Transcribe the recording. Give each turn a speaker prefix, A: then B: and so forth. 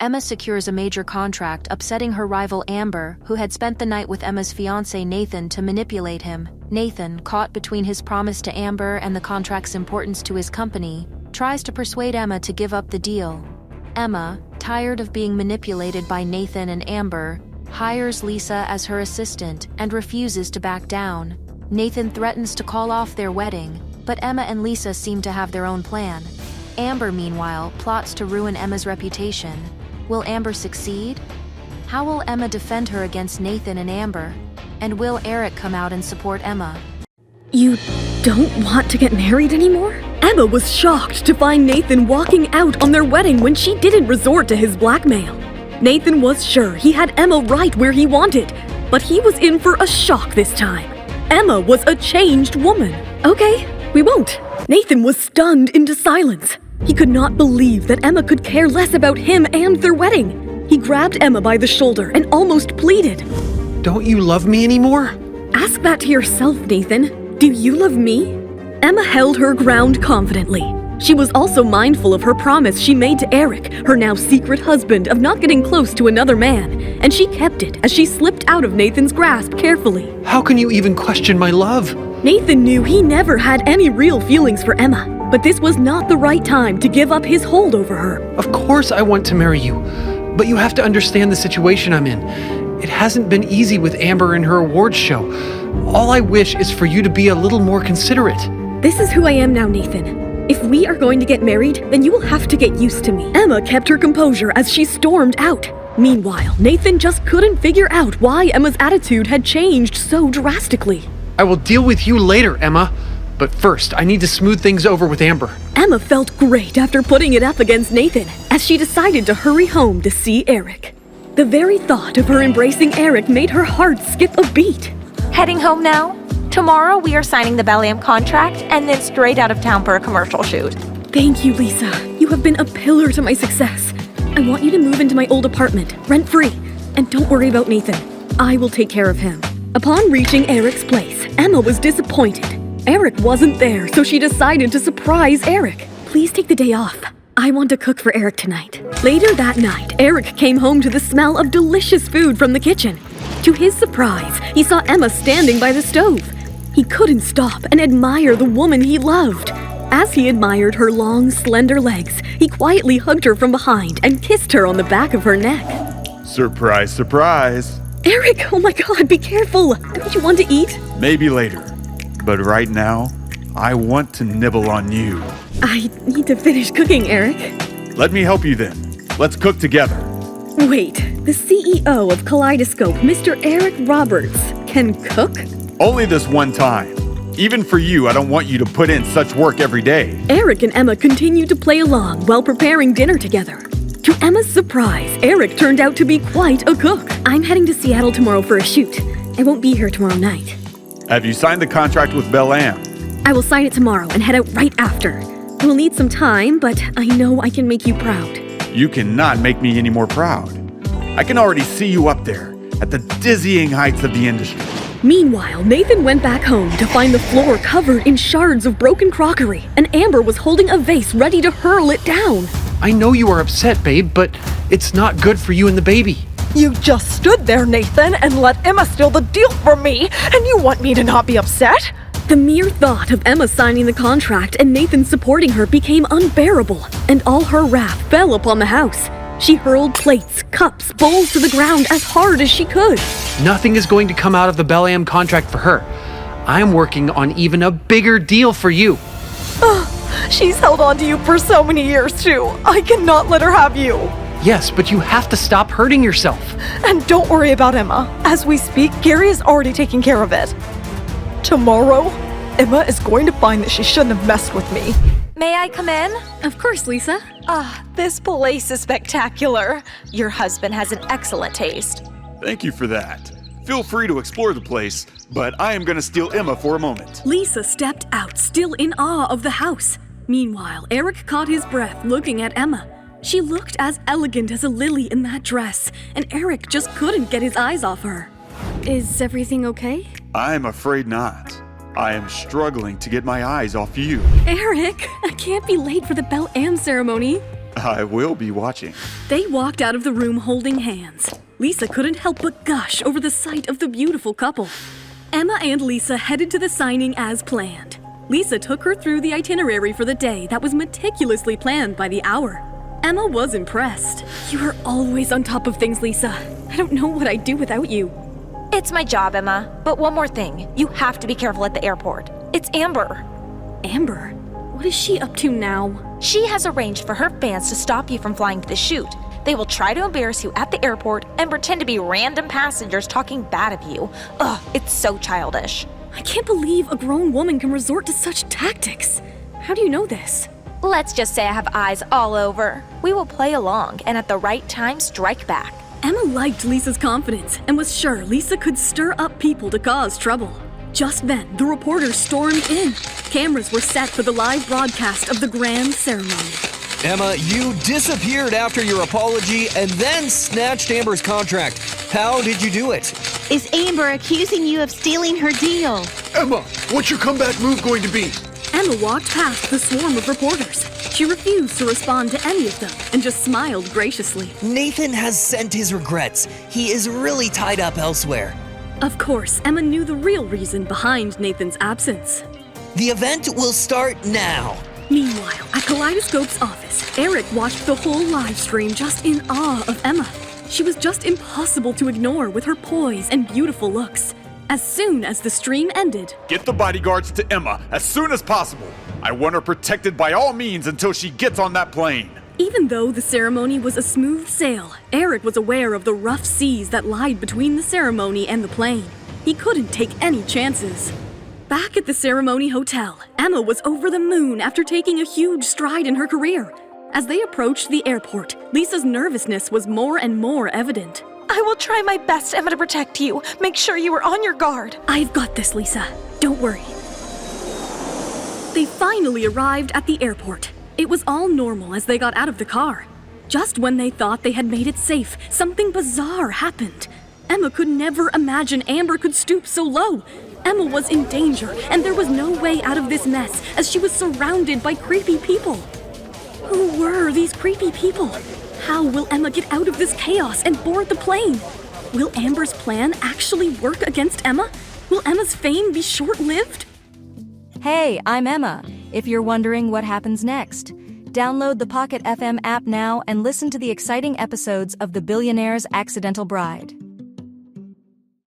A: Emma secures a major contract, upsetting her rival Amber, who had spent the night with Emma's fiancé Nathan to manipulate him. Nathan, caught between his promise to Amber and the contract's importance to his company, tries to persuade Emma to give up the deal. Emma, tired of being manipulated by Nathan and Amber, hires Lisa as her assistant and refuses to back down. Nathan threatens to call off their wedding, but Emma and Lisa seem to have their own plan. Amber, meanwhile, plots to ruin Emma's reputation. Will Amber succeed? How will Emma defend her against Nathan and Amber? And will Eric come out and support Emma?
B: You don't want to get married anymore? Emma was shocked to find Nathan walking out on their wedding when she didn't resort to his blackmail. Nathan was sure he had Emma right where he wanted, but he was in for a shock this time. Emma was a changed woman. Okay, we won't. Nathan was stunned into silence. He could not believe that Emma could care less about him and their wedding. He grabbed Emma by the shoulder and almost pleaded.
C: Don't you love me anymore?
B: Ask that to yourself, Nathan. Do you love me? Emma held her ground confidently. She was also mindful of her promise she made to Eric, her now secret husband, of not getting close to another man, and she kept it as she slipped out of Nathan's grasp carefully.
C: How can you even question my love?
B: Nathan knew he never had any real feelings for Emma, but this was not the right time to give up his hold over her.
C: Of course I want to marry you, but you have to understand the situation I'm in. It hasn't been easy with Amber and her awards show. All I wish is for you to be a little more considerate.
B: This is who I am now, Nathan. If we are going to get married, then you will have to get used to me. Emma kept her composure as she stormed out. Meanwhile, Nathan just couldn't figure out why Emma's attitude had changed so drastically.
C: I will deal with you later, Emma. But first, I need to smooth things over with Amber.
B: Emma felt great after putting it up against Nathan, as she decided to hurry home to see Eric. The very thought of her embracing Eric made her heart skip a beat.
D: Heading home now? Tomorrow we are signing the Bellam contract and then straight out of town for a commercial shoot.
B: Thank you, Lisa. You have been a pillar to my success. I want you to move into my old apartment, rent-free. And don't worry about Nathan. I will take care of him. Upon reaching Eric's place, Emma was disappointed. Eric wasn't there, so she decided to surprise Eric. Please take the day off. I want to cook for Eric tonight. Later that night, Eric came home to the smell of delicious food from the kitchen. To his surprise, he saw Emma standing by the stove. He couldn't stop and admire the woman he loved. As he admired her long, slender legs, he quietly hugged her from behind and kissed her on the back of her neck.
E: Surprise, surprise.
B: Eric, oh my God, be careful. Don't you want to eat?
E: Maybe later. But right now, I want to nibble on you.
B: I need to finish cooking, Eric.
E: Let me help you then. Let's cook together.
B: Wait, the CEO of Kaleidoscope, Mr. Eric Roberts, can cook?
E: Only this one time. Even for you, I don't want you to put in such work every day.
B: Eric and Emma continued to play along while preparing dinner together. To Emma's surprise, Eric turned out to be quite a cook. I'm heading to Seattle tomorrow for a shoot. I won't be here tomorrow night.
E: Have you signed the contract with Bellam?
B: I will sign it tomorrow and head out right after. I will need some time, but I know I can make you proud.
E: You cannot make me any more proud. I can already see you up there, at the dizzying heights of the industry.
B: Meanwhile, Nathan went back home to find the floor covered in shards of broken crockery, and Amber was holding a vase ready to hurl it down.
C: I know you are upset, babe, but it's not good for you and the baby.
F: You just stood there, Nathan, and let Emma steal the deal from me, and you want me to not be upset?
B: The mere thought of Emma signing the contract and Nathan supporting her became unbearable, and all her wrath fell upon the house. She hurled plates, cups, bowls to the ground as hard as she could.
C: Nothing is going to come out of the Bellam contract for her. I'm working on even a bigger deal for you.
F: She's held on to you for so many years, too. I cannot let her have you.
C: Yes, but you have to stop hurting yourself.
F: And don't worry about Emma. As we speak, Gary is already taking care of it. Tomorrow, Emma is going to find that she shouldn't have messed with me.
D: May I come in?
B: Of course, Lisa.
D: This place is spectacular. Your husband has an excellent taste.
E: Thank you for that. Feel free to explore the place, but I am going to steal Emma for a moment.
B: Lisa stepped out, still in awe of the house. Meanwhile, Eric caught his breath looking at Emma. She looked as elegant as a lily in that dress, and Eric just couldn't get his eyes off her. Is everything okay?
E: I'm afraid not. I am struggling to get my eyes off you.
B: Eric, I can't be late for the Bellam ceremony.
E: I will be watching.
B: They walked out of the room holding hands. Lisa couldn't help but gush over the sight of the beautiful couple. Emma and Lisa headed to the signing as planned. Lisa took her through the itinerary for the day that was meticulously planned by the hour. Emma was impressed. You are always on top of things, Lisa. I don't know what I'd do without you.
D: It's my job, Emma. But one more thing. You have to be careful at the airport. It's Amber.
B: Amber? What is she up to now?
D: She has arranged for her fans to stop you from flying to the shoot. They will try to embarrass you at the airport and pretend to be random passengers talking bad of you. Ugh, it's so childish.
B: I can't believe a grown woman can resort to such tactics. How do you know this?
D: Let's just say I have eyes all over. We will play along and at the right time strike back.
B: Emma liked Lisa's confidence and was sure Lisa could stir up people to cause trouble. Just then, the reporters stormed in. Cameras were set for the live broadcast of the grand ceremony.
G: Emma, you disappeared after your apology and then snatched Amber's contract. How did you do it?
H: Is Amber accusing you of stealing her deal?
C: Emma, what's your comeback move going to be?
B: Emma walked past the swarm of reporters. She refused to respond to any of them and just smiled graciously.
G: Nathan has sent his regrets. He is really tied up elsewhere.
B: Of course, Emma knew the real reason behind Nathan's absence.
G: The event will start now.
B: Meanwhile, at Kaleidoscope's office, Eric watched the whole live stream just in awe of Emma. She was just impossible to ignore with her poise and beautiful looks. As soon as the stream ended,
E: Get the bodyguards to Emma as soon as possible. I want her protected by all means until she gets on that plane.
B: even though the ceremony was a smooth sail, Eric was aware of the rough seas that lied between the ceremony and the plane. He couldn't take any chances. Back at the ceremony hotel, Emma was over the moon after taking a huge stride in her career. As they approached the airport, Lisa's nervousness was more and more evident.
D: I will try my best, Emma, to protect you. Make sure you are on your guard.
B: I've got this, Lisa. Don't worry. They finally arrived at the airport. It was all normal as they got out of the car. Just when they thought they had made it safe, something bizarre happened. Emma could never imagine Amber could stoop so low. Emma was in danger, and there was no way out of this mess as she was surrounded by creepy people. Who were these creepy people? How will Emma get out of this chaos and board the plane? Will Amber's plan actually work against Emma? Will Emma's fame be short-lived?
A: Hey, I'm Emma. If you're wondering what happens next, download the Pocketfm app now and listen to the exciting episodes of the Billionaire's Accidental Bride.